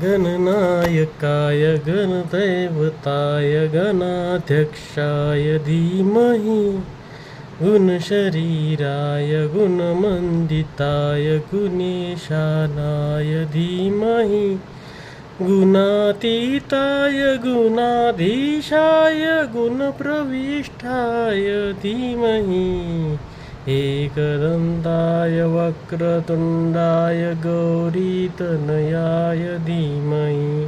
गणनायकाय गणदैवताय गणाध्यक्षाय धीमहि गुणशरीराय गुणमण्डिताय गुणेशानाय धीमहि गुणातीताय गुणाधीशाय गुणप्रविष्टाय धीमहि एकदन्ताय वक्रतुण्डाय गौरीतनयाय धीमहि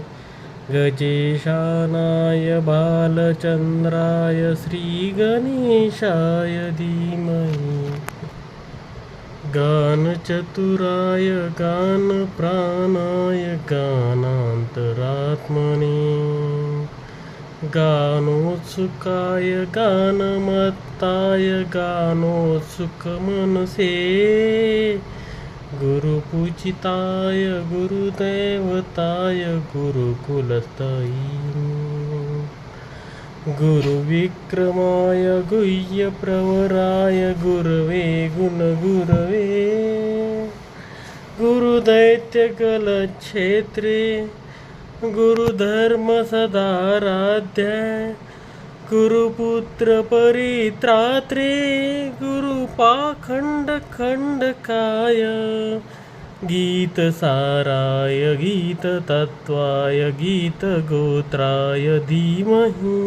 गजेशानाय बालचन्द्राय श्रीगणेशाय धीमहि गानचतुराय गानप्राणाय गानान्तरात्मने गानोत्सुकाय गानमत्ताय गानोत्सुकमनसे गुरुपूजिताय गुरुदेवताय गुरुकुलस्थैः गुरुविक्रमाय गुह्यप्रवराय गुरवे गुणगुरवे गुरुदैत्यकलक्षेत्रे गुरुधर्मसदाराध्याय गुरुपुत्रपरित्रात्रे गुरुपाखण्डखण्डकाय गीतसाराय गीततत्त्वाय गीतगोत्राय धीमहि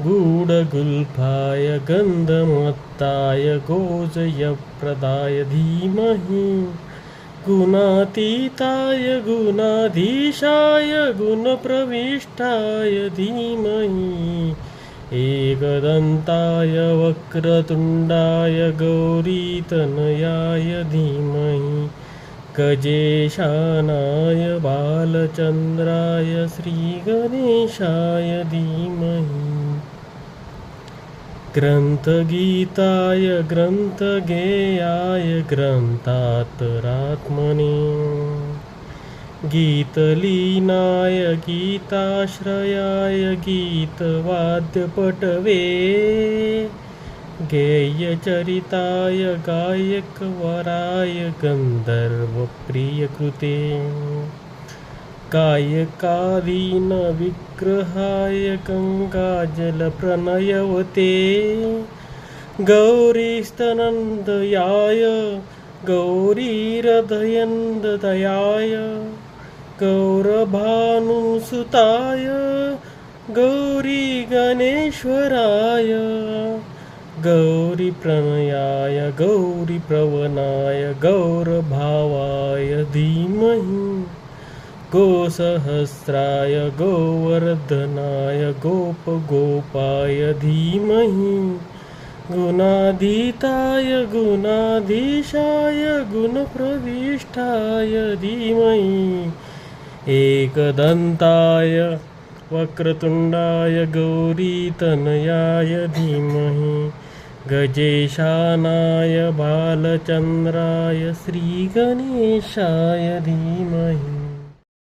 गूढगुल्फाय गन्धमत्ताय गोजयप्रदाय धीमहि गुणातीताय गुणाधीशाय गुणप्रविष्टाय धीमहि एकदन्ताय वक्रतुण्डाय गौरीतनयाय धीमहि गजेशानाय बालचन्द्राय श्रीगणेशाय धीमहि ग्रन्थगीताय ग्रन्थगेयाय ग्रन्थान्तरात्मने गीतलीनाय गीताश्रयाय गीतवाद्यपटवे गेयचरिताय गायकवराय गन्धर्वप्रियकृते गायकादीनविग्रहाय गङ्गाजलप्रणयवते गौरीस्तनन्दयाय गौरीरधयन्ददयाय गौरभानुसुताय गौरीगणेश्वराय गौरीप्रणयाय गौरीप्रवणाय गौरभावाय धीमहि गोसहस्राय गोवर्धनाय गोपगोपाय धीमहि गुणाधीताय गुणाधीशाय गुणप्रविष्टाय धीमहि एकदन्ताय वक्रतुण्डाय गौरीतनयाय धीमहि गजेशानाय बालचन्द्राय श्रीगणेशाय धीमहि